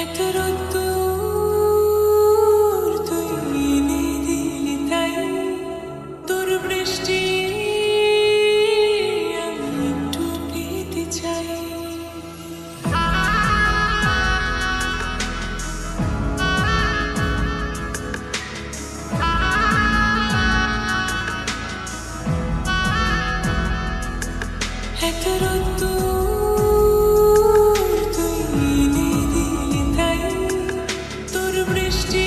এত রোদ্দুর তুই এনে দিলি তাই তোর বৃষ্টি আমি একটু পেতে চাই। এত রোদ্দুর তুই এনে দিলি তাই তোর বৃষ্টি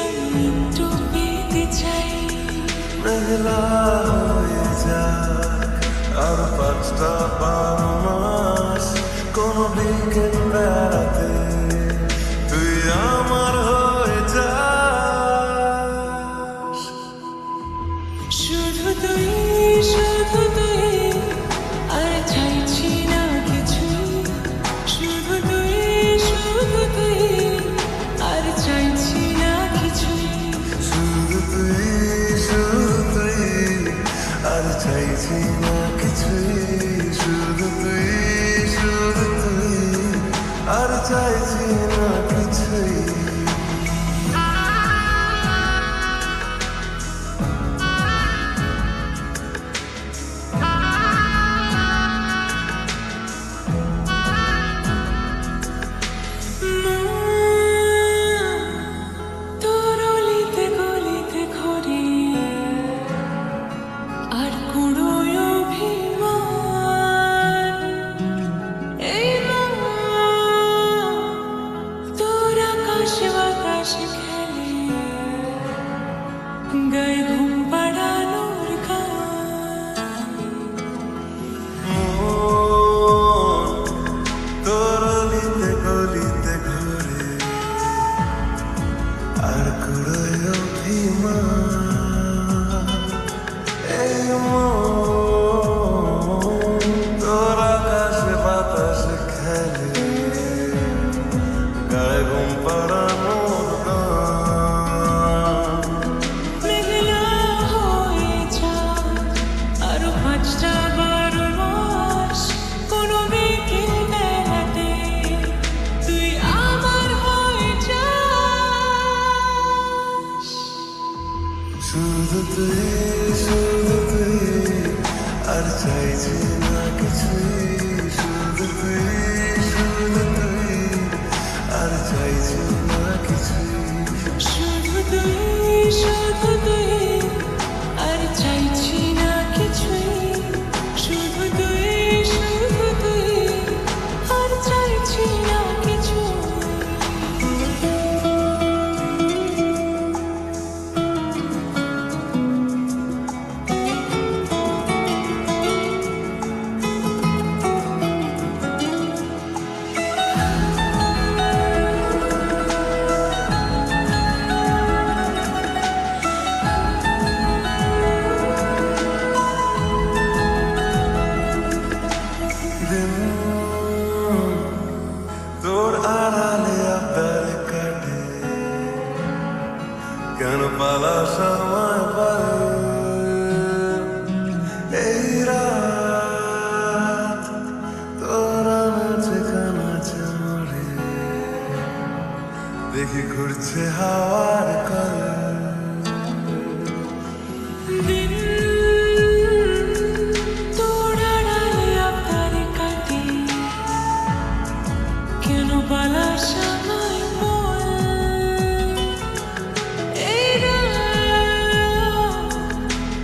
আমি একটু পেতে চাই। মেঘলা হয়ে যাক আর 5টা 12 মাস, কোনো বিকেল বেড়াতে তুই আমার হয়ে যাস। শুধু তুই আর চাইছি না কিছু, শুধু তুই আর চাইছি না কিছু। শুধু তুই আর চাইছি না কিছুই, শুধু তুই আর চাইছি না কিছুই। তোর অলিতে গলিতে ঘুরে আর কুড়োয় অভিমান, এই মন তোর আকাশে বাতাসে খেলে গায়ে ঘুম পাড়ানোর গান। তোর অলিতে গলিতে ঘুরে আর কুড়োয় অভিমান, এই মন তোর আকাশে বাতাসে খেলে গায়ে ঘুম পাড়ানোর গান। মেঘলা হয়ে যায় আরো 5টা 12 মাস, কোনো বিকেল বেলাতে তুই আমার হয়ে যাস। শুধু তুই আর চাইছি না কিছুই, শুধু তুই আর চাইছি না কিছুই। শুধু তুই আর চাইছি না কিছুই, শুধু তুই আর চাইছি না কিছু। দিন তোর আড়ালে আবদার কাটে, কেন পালাস আমায় পারে। এই রাত তোরা নাচে কানাচে মরে, দেখি ঘুরছে হাওয়ার কলে। দিন তোর আড়ালে আবদারে কাটে, কেন পালাস আমায় বল। এই রাত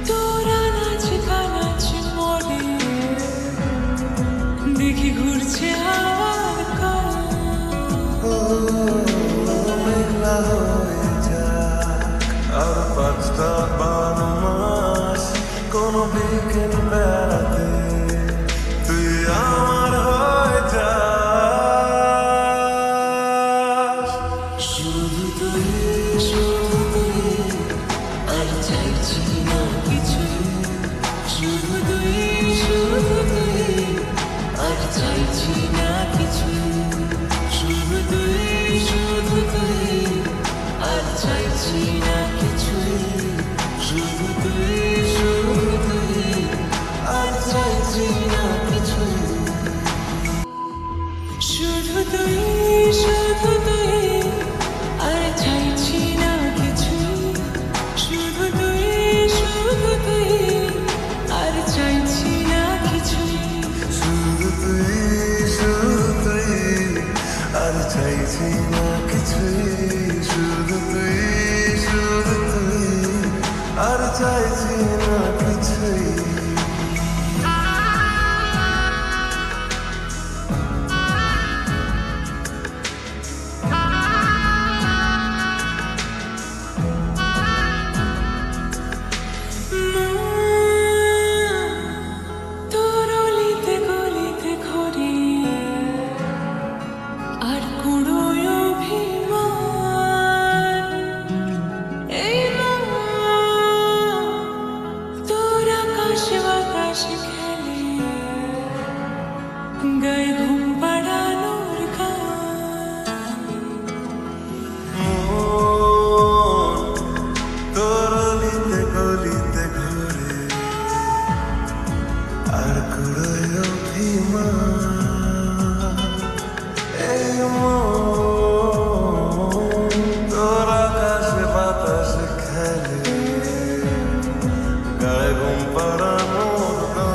তোরা নাচে কানাচে মরে, দেখি ঘুরছে হাওয়ার কল। মেঘলা হয়ে যাক আর 5টা 12 মাস, কোনো বিকেল বেড়াতে তুই আমার হয়ে যাস। শুধু তুই আর চাইছি না কিছু, শুধু তুই আর চাইছি না কিছু, শুধু তুই আর চাইছি না কিছু, শুধু তুই আর চাইছি না কিছু। শুধু না কিছুই, শুধু তুই, শুধু তুই, আর চাইছি না কিছুই। তোর অলিতে গলিতে ঘুরি আর কুড়োয় অভিমান, এই মন তোর আকাশে বাতাসে খেলে গায়ে ঘুম পাড়ানোর গান। তোর অলিতে গলিতে ঘুরে আর কুড়োয় অভিমান, এই মন তোর আকাশে বাতাসে খেলে গায়ে ঘুম পাড়ানোর গান।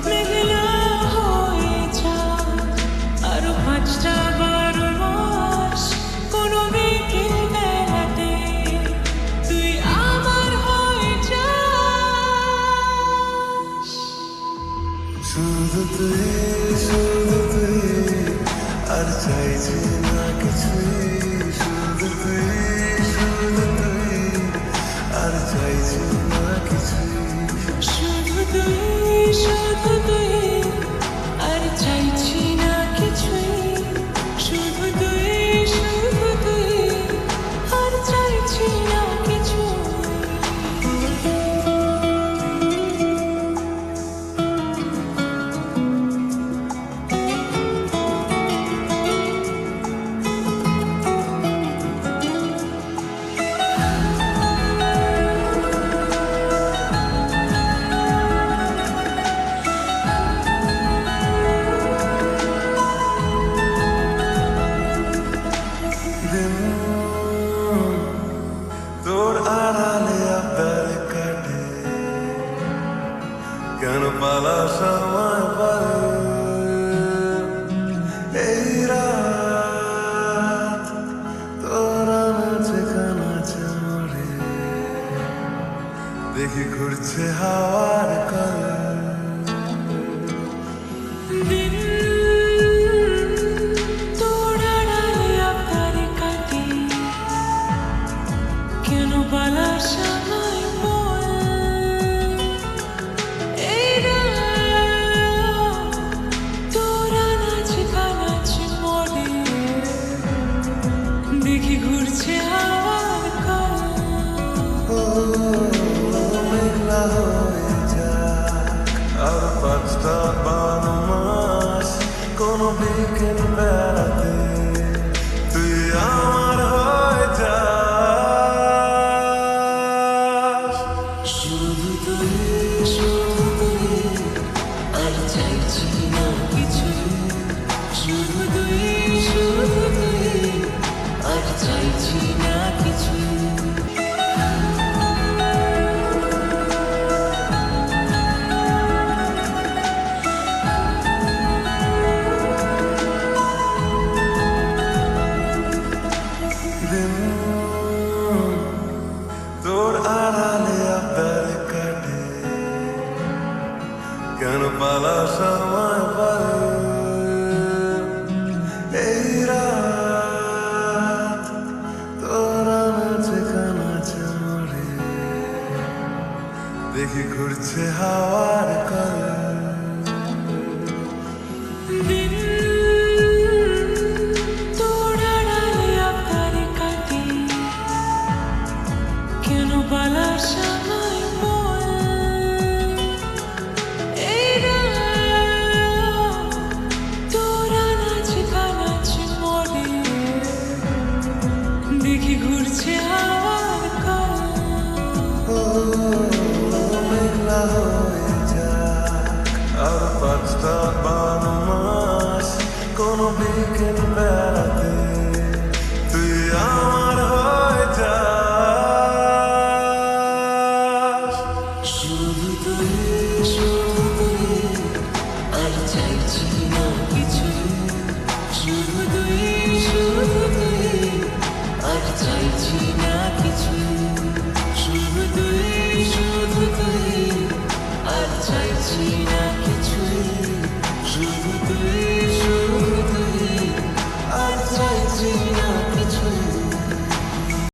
মেঘলা হয়ে যায় আরো 5টা 12 মাস, কোনো বিকেল বেলাতে তুই আমার হয়ে যাস। শুধু তুই, শুধু তুই, আর চাইছি না কিছুই, শুধু তুই, শুধু তুই, আর চাইছি না কিছুই। শুধু তুই, শুধু তুই, আর চাইছি না কিছুই। শুধু তুই, শুধু তুই, আর চাইছি না কিছুই। দিন তোর আড়ালে আবদার কাটে, কেন পালা সময় পারে, এই রাত তোর আনাচে কানাচে মরে, দেখি ঘুরছে হাওয়ার কলে। দিন তোর আড়ালে আবদারে কাটে, কেন পালার সময় বল, এই রাত তোর আনাচে কানাচে মরে, দেখি ঘুরছে হাওয়ার কল। ও মেঘলা হয়ে যাক আর 5টা 12 মাস, কোনো বিকেল বেড়াতে তুই আমার হয়ে যাস। শুধু তুই, শুধু তুই, আর চাইছি না কিছুই। শুধু তুই, শুধু তুই, আর চাইছি না কিছুই। দিন তোর আড়ালে আবদার কাটে, কেন পালা সময় পারে, এই রাত তোর আনাচে কানাচে মরে, দেখি ঘুরছে হাওয়ার কলে। দিন তোর আড়ালে আবদারে কাটে, কেন পালার সময় বল, এই রাত তোর আনাচে কানাচে মরে, দেখি ঘুরছে হাওয়ার কল। ও মেঘলা হয়ে যাক আর 5টা 12 মাস, কোনো বিকেল বেড়াতে তুই আমার হয়ে যাস। শুধু তুই, শুধু তুই, আর চাইছি না কিছুই। চাইছি না